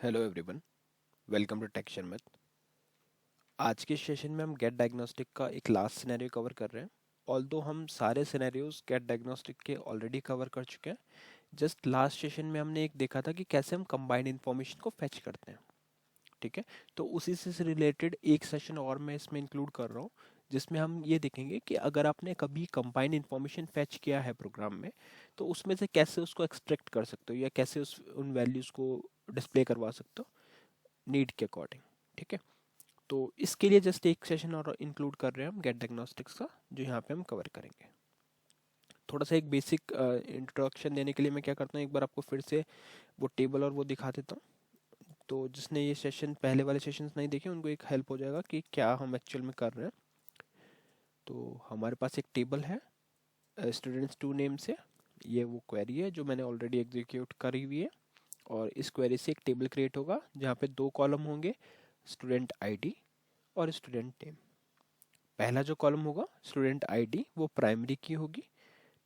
Hello everyone, welcome to tech Sharmit. आज के session में हम गेट डायग्नोस्टिक का एक लास्ट सिनेरियो कवर कर रहे हैं। ऑल्दो हम सारे सिनेरियोज गेट डायग्नोस्टिक के ऑलरेडी कवर कर चुके हैं। जस्ट लास्ट सेशन में हमने एक देखा था कि कैसे हम कंबाइंड इन्फॉर्मेशन को फेच करते हैं। ठीक है, तो उसी से रिलेटेड एक सेशन और मैं इसमें इंक्लूड कर रहा हूँ, जिसमें हम ये देखेंगे कि अगर आपने कभी कंबाइंड इन्फॉर्मेशन फेच किया है प्रोग्राम में, तो उसमें से कैसे उसको एक्सट्रैक्ट कर सकते हो या कैसे उन वैल्यूज़ को डिस्प्ले करवा सकते हो नीड के अकॉर्डिंग। ठीक है, तो इसके लिए जस्ट एक सेशन और इंक्लूड कर रहे हैं हम गेट डायग्नोस्टिक्स का, जो यहाँ पे हम कवर करेंगे। थोड़ा सा एक बेसिक इंट्रोडक्शन देने के लिए मैं क्या करता हूँ, एक बार आपको फिर से वो टेबल और वो दिखा देता हूँ। तो जिसने ये सेशन पहले वाले सेशंस नहीं देखे उनको एक हेल्प हो जाएगा कि क्या हम एक्चुअल में कर रहे हैं। तो हमारे पास एक टेबल है स्टूडेंट्स टू नेम से। ये वो क्वेरी है जो मैंने ऑलरेडी एग्जीक्यूट करी हुई है, और इस क्वेरी से एक टेबल क्रिएट होगा जहाँ पे दो कॉलम होंगे, स्टूडेंट आईडी और स्टूडेंट नेम। पहला जो कॉलम होगा स्टूडेंट आईडी वो प्राइमरी की होगी।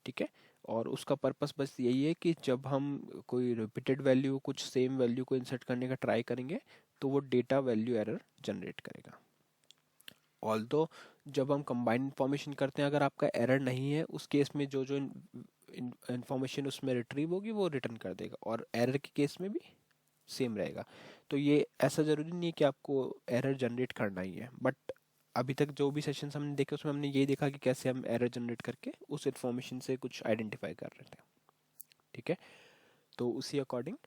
ठीक है, और उसका पर्पस बस यही है कि जब हम कोई रिपीटेड वैल्यू कुछ सेम वैल्यू को इंसर्ट करने का ट्राई करेंगे तो वो डेटा वैल्यू एरर जनरेट करेगा। ऑल्दो जब हम कंबाइंड इंफॉर्मेशन करते हैं, अगर आपका एरर नहीं है उस केस में जो जो इंफॉर्मेशन उसमें रिट्रीव होगी वो रिटर्न कर देगा, और एरर के केस में भी सेम रहेगा। तो ये ऐसा ज़रूरी नहीं है कि आपको एरर जनरेट करना ही है, बट अभी तक जो भी सेशंस हमने देखे उसमें हमने ये देखा कि कैसे हम एरर जनरेट करके उस इन्फॉर्मेशन से कुछ आइडेंटिफाई कर रहे थे। ठीक है, तो उसी अकॉर्डिंग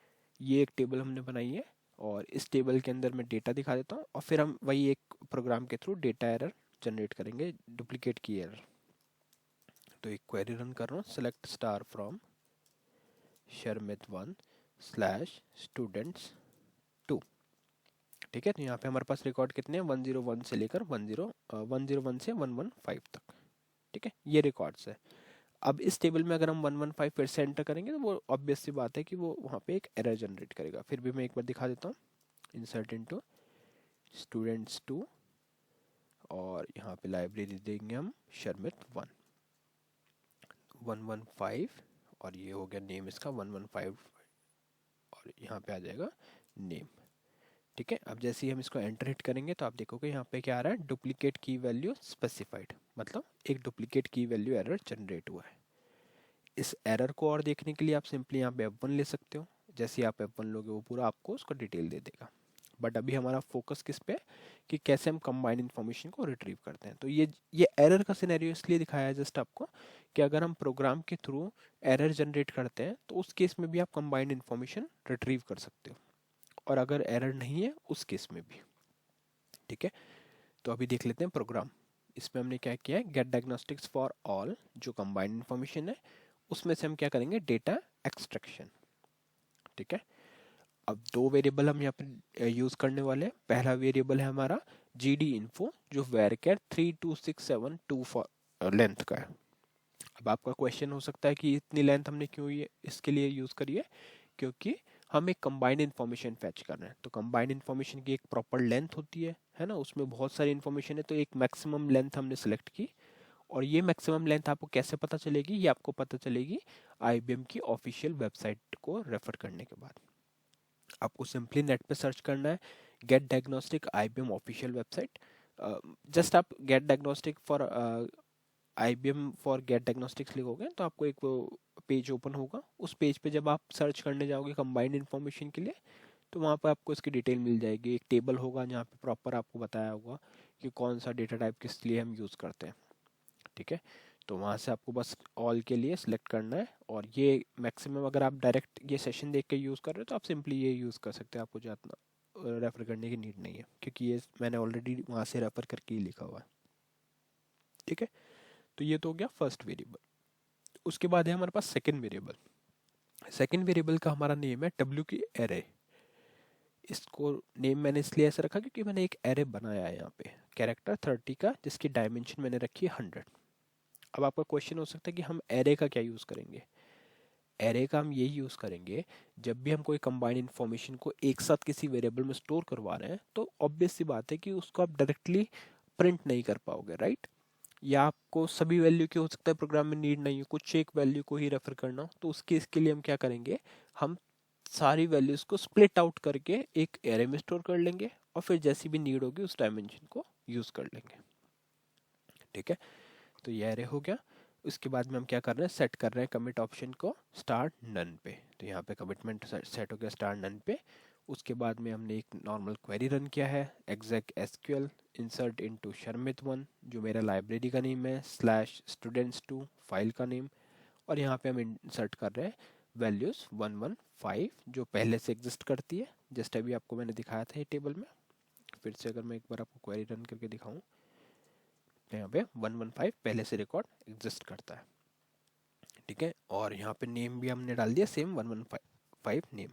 ये एक टेबल हमने बनाई है, और इस टेबल के अंदर मैं डेटा दिखा देता हूँ, और फिर हम वही एक प्रोग्राम के थ्रू डेटा एरर जनरेट करेंगे, डुप्लीकेट की एरर। तो एक क्वेरी रन कर रहा हूँ, select star from Sharmit one slash students two. ठीक है, तो यहाँ पे हमारे पास रिकॉर्ड कितने हैं, 101 से लेकर 101 से 115 तक। ठीक है, ये रिकॉर्ड्स है। अब इस टेबल में अगर हम 115 फिर से एंटर करेंगे तो वो ऑब्वियस सी बात है कि वो वहाँ पे एक एरर जनरेट करेगा। फिर भी मैं एक बार दिखा देता हूँ, इंसर्ट इनटू स्टूडेंट्स टू, और यहाँ पे लाइब्रेरी देंगे हम शर्मित 115, और ये हो गया नेम इसका 115, और यहाँ पे आ जाएगा नेम। ठीक है, अब जैसे ही हम इसको एंटर हिट करेंगे तो आप देखोगे यहाँ पे क्या आ रहा है, डुप्लीकेट की वैल्यू स्पेसिफाइड, मतलब एक डुप्लीकेट की वैल्यू एरर जनरेट हुआ है। इस एरर को और देखने के लिए आप सिंपली यहाँ पे F1 ले सकते हो। जैसे ही आप F1 लोगे वो पूरा आपको उसका डिटेल दे देगा। बट अभी हमारा फोकस किस पे है कि कैसे हम कंबाइंड इन्फॉर्मेशन को रिट्रीव करते हैं। तो ये एरर का सिनेरियो इसलिए दिखाया है जस्ट आपको, कि अगर हम प्रोग्राम के थ्रू एरर जनरेट करते हैं तो उस केस में भी आप कंबाइंड इन्फॉर्मेशन रिट्रीव कर सकते हो, और अगर एरर नहीं है उस केस में भी। ठीक है, तो अभी देख लेते हैं प्रोग्राम। इसमें हमने क्या किया है, गेट डायग्नोस्टिक्स फॉर ऑल जो कंबाइंड इन्फॉर्मेशन है उसमें से हम क्या करेंगे, डेटा एक्सट्रैक्शन। ठीक है, अब दो वेरिएबल हम यहाँ पे यूज करने वाले हैं। पहला वेरिएबल है हमारा जी डी इन्फो, जो वेरकेट 3267 लेंथ का है। अब आपका क्वेश्चन हो सकता है कि इतनी लेंथ हमने क्यों ये इसके लिए यूज करी है, क्योंकि हम एक कंबाइंड इन्फॉर्मेशन फैच कर रहे हैं। तो कंबाइंड इन्फॉर्मेशन की एक प्रॉपर लेंथ होती है ना, उसमें बहुत सारी इन्फॉर्मेशन है, तो एक मैक्सिमम लेंथ हमने सेलेक्ट की। और ये मैक्सिमम लेंथ आपको कैसे पता चलेगी, ये आपको पता चलेगी आईबीएम की ऑफिशियल वेबसाइट को रेफर करने के बाद। आपको सिंपली नेट पे सर्च करना है get diagnostic IBM official website. Just आप get diagnostic for IBM for get diagnostics लिखोगे तो आपको एक पेज ओपन होगा। उस पेज पे जब आप सर्च करने जाओगे कंबाइंड इन्फॉर्मेशन के लिए, तो वहाँ पर आपको इसकी डिटेल मिल जाएगी। एक टेबल होगा जहाँ पे प्रॉपर आपको बताया होगा कि कौन सा डेटा टाइप किस लिए हम यूज़ करते हैं। ठीक है, तो वहाँ से आपको बस ऑल के लिए सिलेक्ट करना है, और ये मैक्सिमम अगर आप डायरेक्ट ये सेशन देख के यूज़ कर रहे हो तो आप सिंपली ये यूज़ कर सकते हैं, आपको ज़्यादा रेफ़र करने की नीड नहीं है, क्योंकि ये मैंने ऑलरेडी वहाँ से रेफ़र करके ही लिखा हुआ है। ठीक है, तो ये तो हो गया फर्स्ट वेरिएबल। उसके बाद है हमारे पास सेकेंड वेरिएबल। सेकेंड वेरिएबल का हमारा नेम है डब्ल्यू की एरे। इसको नेम मैंने इसलिए ऐसा रखा क्योंकि मैंने एक एरे बनाया है यहाँ पे कैरेक्टर 30 का, जिसकी डायमेंशन मैंने रखी है 100। अब आपका क्वेश्चन हो सकता है कि हम एरे का क्या यूज़ करेंगे। एरे का हम यही यूज़ करेंगे जब भी हम कोई कंबाइंड इन्फॉर्मेशन को एक साथ किसी वेरिएबल में स्टोर करवा रहे हैं, तो ऑब्वियस सी बात है कि उसको आप डायरेक्टली प्रिंट नहीं कर पाओगे, राइट। या आपको सभी वैल्यू की हो सकता है प्रोग्राम में नीड नहीं हो, कुछ एक वैल्यू को ही रेफर करना हो, तो उसके इसके लिए हम क्या करेंगे, हम सारी वैल्यूज को स्प्लिट आउट करके एक एरे में स्टोर कर लेंगे और फिर जैसी भी नीड होगी उस डायमेंशन को यूज कर लेंगे। ठीक है, तो ये एरे हो गया। उसके बाद में हम क्या कर रहे हैं, सेट कर रहे हैं कमिट ऑप्शन को स्टार्ट नन पे। तो यहाँ पे कमिटमेंट सेट हो गया स्टार्ट नन पे। उसके बाद में हमने एक नॉर्मल क्वेरी रन किया है, exec sql insert into sharmit1 जो मेरा लाइब्रेरी का नेम है, स्लैश students2 फाइल का नेम, और यहाँ पे हम इंसर्ट कर रहे हैं वैल्यूज 115 जो पहले से एग्जिस्ट करती है, जस्ट अभी आपको मैंने दिखाया था ये टेबल में। फिर से अगर मैं एक बार आपको क्वेरी रन करके दिखाऊं तो यहाँ पे 115 पहले से रिकॉर्ड एग्जिस्ट करता है। ठीक है, और यहाँ पे नेम भी हमने डाल दिया सेम 115 नेम।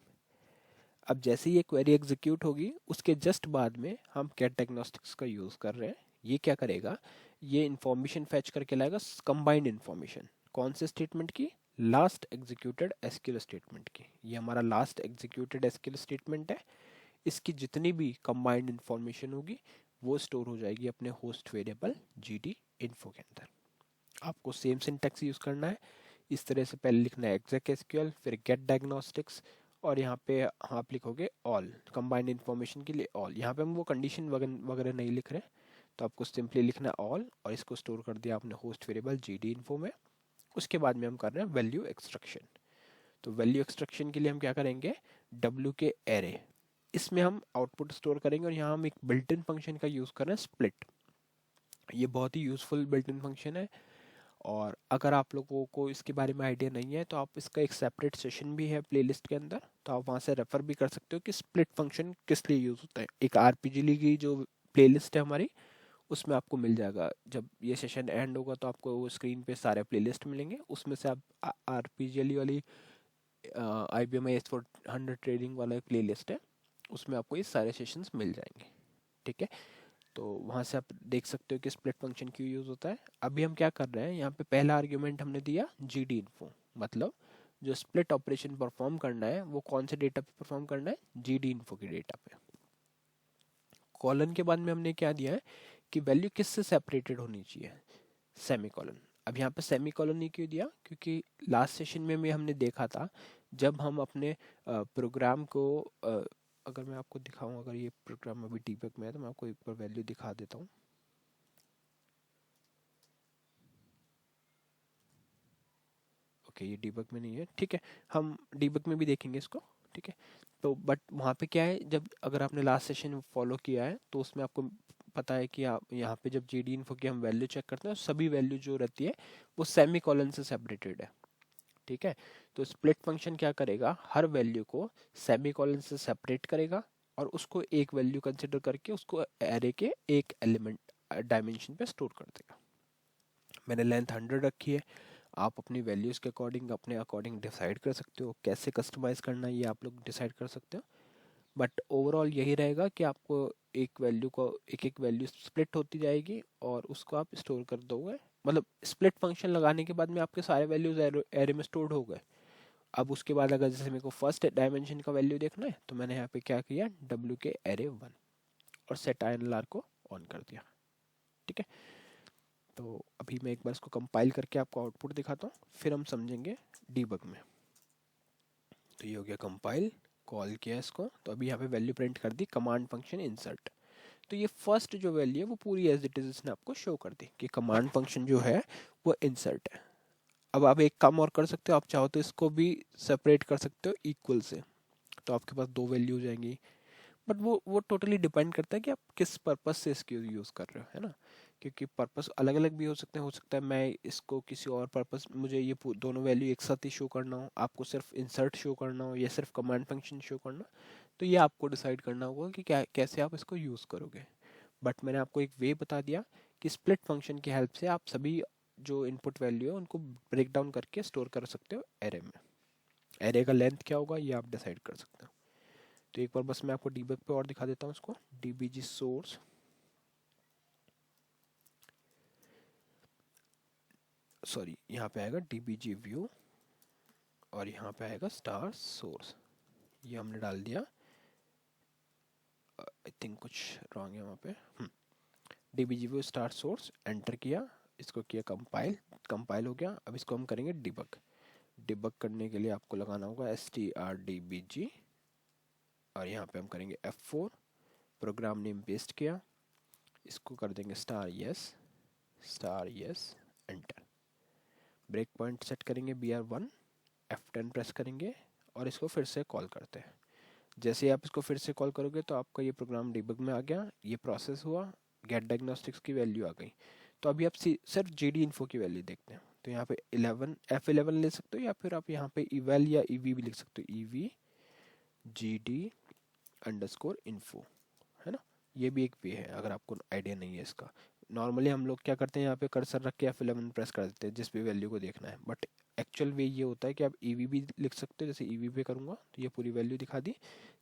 अब जैसे ये क्वेरी एग्जीक्यूट होगी उसके जस्ट बाद में हम गेट डायग्नोस्टिक्स का यूज़ कर रहे हैं। ये क्या करेगा, ये इंफॉर्मेशन फैच करके लाएगा कंबाइंड इंफॉर्मेशन, कौन से स्टेटमेंट की, लास्ट एग्जीक्यूटेड एसक्यूएल स्टेटमेंट की। ये हमारा लास्ट एग्जीक्यूटेड एसक्यूएल स्टेटमेंट है, इसकी जितनी भी कंबाइंड इंफॉर्मेशन होगी वो स्टोर हो जाएगी अपने होस्ट वेरिएबल gd info के अंदर। आपको सेम सिंटैक्स यूज़ करना है, इस तरह से पहले लिखना है exec sql, फिर get diagnostics, और यहाँ पे आप लिखोगे ऑल कंबाइंड इन्फॉर्मेशन के लिए ऑल। यहाँ पे हम वो कंडीशन वगैरह नहीं लिख रहे, तो आपको सिंपली लिखना है ऑल, और इसको स्टोर कर दिया आपने होस्ट वेरिएबल gd info में। उसके बाद में हम कर रहे हैं वैल्यू एक्सट्रैक्शन। तो वैल्यू एक्सट्रैक्शन के लिए हम क्या करेंगे, w के एरे, इसमें हम आउटपुट स्टोर करेंगे, और यहाँ हम एक बिल्ट इन फंक्शन का यूज़ कर रहे हैं स्प्लिट। ये बहुत ही यूज़फुल बिल्ट इन फंक्शन है, और अगर आप लोगों को इसके बारे में आइडिया नहीं है तो आप इसका एक सेपरेट सेशन भी है प्लेलिस्ट के अंदर, तो आप वहाँ से रेफर भी कर सकते हो कि स्प्लिट फंक्शन किस लिए यूज़ होता है। एक आरपीजीली की जो प्लेलिस्ट है हमारी, उसमें आपको मिल जाएगा। जब ये सेशन एंड होगा तो आपको वो स्क्रीन पे सारे प्लेलिस्ट मिलेंगे, उसमें से आप आरपीजीली वाली IBM AS400 ट्रेडिंग वाला प्लेलिस्ट है, उसमें आपको ये सारे सेशंस मिल जाएंगे। ठीक है, तो वहाँ से आप देख सकते हो कि स्प्लिट फंक्शन क्यों यूज़ होता है। अभी हम क्या कर रहे हैं, यहाँ पे पहला आर्ग्यूमेंट हमने दिया gd info, मतलब जो स्प्लिट ऑपरेशन परफॉर्म करना है वो कौन से डेटा पे परफॉर्म करना है, gd info के डेटा पे। कॉलन के बाद में हमने क्या दिया है कि वैल्यू किससे सेपरेटेड होनी चाहिए, सेमी कॉलन। अब यहाँ पे सेमी कॉलन नहीं क्यों दिया, क्योंकि लास्ट सेशन में भी हमने देखा था जब हम अपने प्रोग्राम को अगर मैं आपको दिखाऊं, अगर ये प्रोग्राम अभी डीबग में है तो मैं आपको एक बार वैल्यू दिखा देता हूँ। ओके, ये डीबग में नहीं है, ठीक है, हम डीबग में भी देखेंगे इसको। ठीक है, तो बट वहाँ पे क्या है, जब अगर आपने लास्ट सेशन फॉलो किया है तो उसमें आपको पता है कि आप यहाँ पे जब gd info की हम वैल्यू चेक करते हैं, सभी वैल्यू जो रहती है वो सेमी कॉलन से सेपरेटेड है। ठीक है, तो स्प्लिट फंक्शन क्या करेगा, हर वैल्यू को सेमी कॉलन से सेपरेट करेगा और उसको एक वैल्यू कंसिडर करके उसको एरे के एक एलिमेंट डायमेंशन पे स्टोर कर देगा। मैंने लेंथ 100 रखी है, आप अपनी वैल्यूज़ के अकॉर्डिंग अपने अकॉर्डिंग डिसाइड कर सकते हो कैसे कस्टमाइज़ करना है, ये आप लोग डिसाइड कर सकते हो। बट ओवरऑल यही रहेगा कि आपको एक वैल्यू को एक एक वैल्यू स्प्लिट होती जाएगी और उसको आप स्टोर कर दोगे। मतलब स्प्लिट फंक्शन लगाने के बाद में आपके सारे वैल्यूज एरे में स्टोर्ड हो गए। अब उसके बाद अगर जैसे मेरे को फर्स्ट डायमेंशन का वैल्यू देखना है तो मैंने यहाँ पे क्या किया, w के एरे 1 और सेट INLR को ऑन कर दिया। ठीक है, तो अभी मैं एक बार इसको कंपाइल करके आपको आउटपुट दिखाता हूँ, फिर हम समझेंगे डीबग में। तो ये हो गया कंपाइल, कॉल किया इसको, तो अभी यहाँ पे वैल्यू प्रिंट कर दी कमांड फंक्शन इंसर्ट। तो ये फर्स्ट जो वैल्यू है वो पूरी एज इट इज इसने आपको शो कर दी कि कमांड फंक्शन जो है वो इंसर्ट है। अब आप एक काम और कर सकते हो, आप चाहो तो इसको भी सेपरेट कर सकते हो इक्वल से, तो आपके पास दो वैल्यू हो जाएंगी। बट वो टोटली डिपेंड करता है कि आप किस पर्पस से इसको यूज़ कर रहे हो, है ना, क्योंकि पर्पस अलग अलग भी हो सकता है मैं इसको किसी और पर्पस, मुझे ये दोनों वैल्यू एक साथ ही शो करना हो, आपको सिर्फ इंसर्ट शो करना हो या सिर्फ कमांड फंक्शन शो करना हो, तो ये आपको डिसाइड करना होगा कि क्या कैसे आप इसको यूज़ करोगे। बट मैंने आपको एक वे बता दिया कि स्प्लिट फंक्शन की हेल्प से आप सभी जो इनपुट वैल्यू है उनको ब्रेक डाउन करके स्टोर कर सकते हो एरे में। एरे का लेंथ क्या होगा ये आप डिसाइड कर सकते हो। तो एक बार बस मैं आपको डीबग पे और दिखा देता हूँ इसको, dbg सोर्स, सॉरी यहाँ पे आएगा dbg व्यू और यहाँ पे आएगा स्टार सोर्स, ये हमने डाल दिया। आई थिंक कुछ रॉन्ग है वहाँ पे। dbg view star source enter किया, इसको किया कंपाइल, कंपाइल हो गया। अब इसको हम करेंगे डिबग। डिबग करने के लिए आपको लगाना होगा strdbg और यहाँ पे हम करेंगे F4, प्रोग्राम नेम पेस्ट किया, इसको कर देंगे star yes, enter. Break point set करेंगे BR1, F10 प्रेस करेंगे और इसको फिर से कॉल करते हैं। जैसे ही आप इसको फिर से कॉल करोगे तो आपका ये प्रोग्राम डिबग में आ गया, ये प्रोसेस हुआ, गेट डायग्नोस्टिक्स की वैल्यू आ गई। तो अभी आप सिर्फ GD इन्फो की वैल्यू देखते हैं। तो यहाँ पे 11 F11 ले सकते हो या फिर आप यहाँ पे eval या ev भी लिख सकते हो, ev gd_info, है ना। ये भी एक वे है अगर आपको आइडिया नहीं है इसका। नॉर्मली हम लोग क्या करते हैं, यहाँ पे कर्सर रख के F11 प्रेस कर देते हैं जिस भी वैल्यू को देखना है, बट एक्चुअल वे ये होता है कि आप ev भी लिख सकते हो। जैसे ev पे करूँगा तो ये पूरी वैल्यू दिखा दी।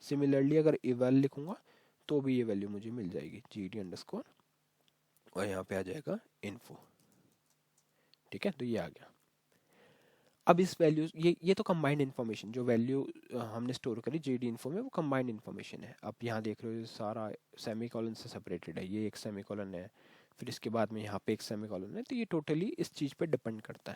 सिमिलरली अगर eval लिखूँगा तो भी ये वैल्यू मुझे मिल जाएगी, gd_ और यहाँ पे आ जाएगा इन्फो। ठीक है, तो ये आ गया। अब इस वैल्यू ये तो कंबाइंड इन्फॉर्मेशन, जो वैल्यू हमने स्टोर करी GD इन्फो में वो कंबाइंड इन्फॉर्मेशन है। अब यहाँ देख रहे हो सारा सेमी कॉलन से सेपरेटेड है, ये एक सेमी कॉलन है, फिर इसके बाद में यहाँ पे एक सेमी कॉलन है। तो ये टोटली इस चीज़ पे डिपेंड करता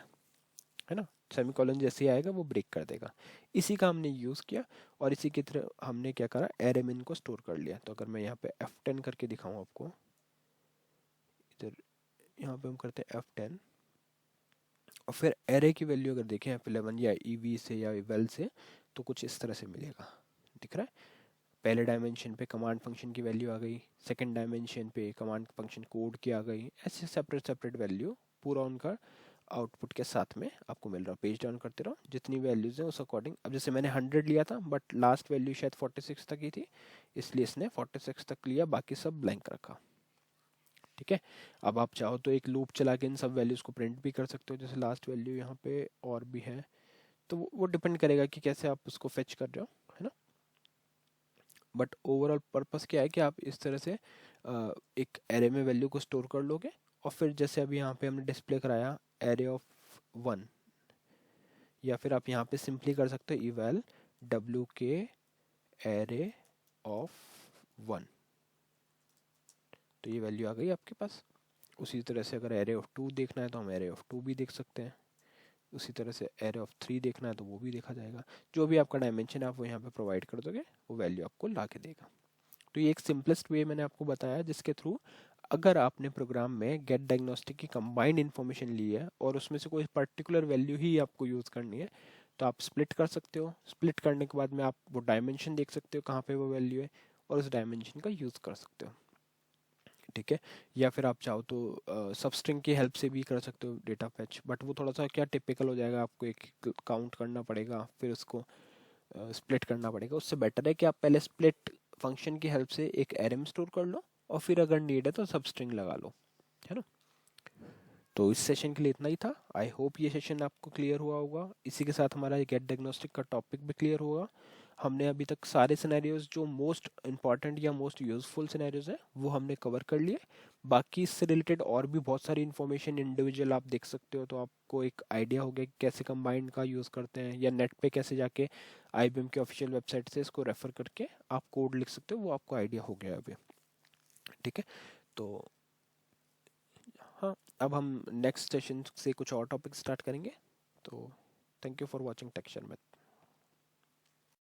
है ना। सेमी कॉलन जैसे ही आएगा वो ब्रेक कर देगा। इसी का हमने यूज़ किया और इसी की तरह हमने क्या करा, एरे मिन को स्टोर कर लिया। तो अगर मैं यहाँ पे F10 करके दिखाऊँ आपको, इधर यहाँ पे हम करते हैं F10 और फिर एरे की वैल्यू अगर देखें F11 या ev से या eval से, तो कुछ इस तरह से मिलेगा, दिख रहा है। पहले डायमेंशन पे कमांड फंक्शन की वैल्यू आ गई, सेकंड डायमेंशन पे कमांड फंक्शन कोड की आ गई, ऐसे सेपरेट सेपरेट वैल्यू पूरा उनका आउटपुट के साथ में आपको मिल रहा। पेज डाउन करते रहो, जितनी वैल्यूज़ हैं उस अकॉर्डिंग। अब जैसे मैंने 100 लिया था बट लास्ट वैल्यू शायद 46 तक ही थी, इसलिए इसने 46 तक लिया, बाकी सब ब्लैंक रखा। ठीक है, अब आप चाहो तो एक लूप चला के इन सब वैल्यूज़ को प्रिंट भी कर सकते हो। जैसे लास्ट वैल्यू यहाँ पे और भी है, तो वो डिपेंड करेगा कि कैसे आप उसको फेच कर रहे हो, है ना। बट ओवरऑल पर्पस क्या है कि आप इस तरह से एक एरे में वैल्यू को स्टोर कर लोगे और फिर जैसे अभी यहाँ पे हमने डिस्प्ले कराया एरे ऑफ 1, या फिर आप यहाँ पे सिंपली कर सकते हो eval wk एरे ऑफ 1, तो ये वैल्यू आ गई आपके पास। उसी तरह से अगर एरे ऑफ 2 देखना है तो हम एरे ऑफ 2 भी देख सकते हैं। उसी तरह से एरे ऑफ 3 देखना है तो वो भी देखा जाएगा। जो भी आपका डायमेंशन है आप वो यहाँ पे प्रोवाइड कर दोगे, वो वैल्यू आपको ला के देगा। तो ये एक सिंपलेस्ट वे मैंने आपको बताया जिसके थ्रू अगर आपने प्रोग्राम में गेट डायग्नोस्टिक की कंबाइंड इन्फॉर्मेशन ली है और उसमें से कोई पर्टिकुलर वैल्यू ही आपको यूज़ करनी है, तो आप स्प्लिट कर सकते हो। स्प्लिट करने के बाद में आप वो डायमेंशन देख सकते हो कहाँ पे वो वैल्यू है और उस डायमेंशन का यूज़ कर सकते हो। ठीक है, या फिर आप चाहो तो सबस्ट्रिंग की हेल्प से भी कर सकते हो डेटा फैच, बट वो थोड़ा सा क्या टिपिकल हो जाएगा, आपको एक काउंट करना पड़ेगा, फिर उसको स्प्लिट करना पड़ेगा। उससे बेटर है कि आप पहले स्प्लिट फंक्शन की हेल्प से एक एरे में स्टोर कर लो और फिर अगर नीड है तो सबस्ट्रिंग लगा लो, है ना। तो इस सेशन के लिए इतना ही था। आई होप ये सेशन आपको क्लियर हुआ होगा। इसी के साथ हमारा गेट डायग्नोस्टिक का टॉपिक भी क्लियर होगा। हमने अभी तक सारे सिनेरियोज जो मोस्ट इंपॉर्टेंट या मोस्ट यूजफुल सिनेरियोज हैं वो हमने कवर कर लिए। बाकी इससे रिलेटेड और भी बहुत सारी इन्फॉर्मेशन इंडिविजुअल आप देख सकते हो, तो आपको एक आइडिया हो गया कि कैसे कंबाइंड का यूज़ करते हैं, या नेट पे कैसे जाके IBM की ऑफिशियल वेबसाइट से इसको रेफर करके आप कोड लिख सकते हो, वो आपको आइडिया हो गया अभी। ठीक है, तो हाँ, अब हम नेक्स्ट सेशन से कुछ और टॉपिक स्टार्ट करेंगे। तो thank you for watching texture math.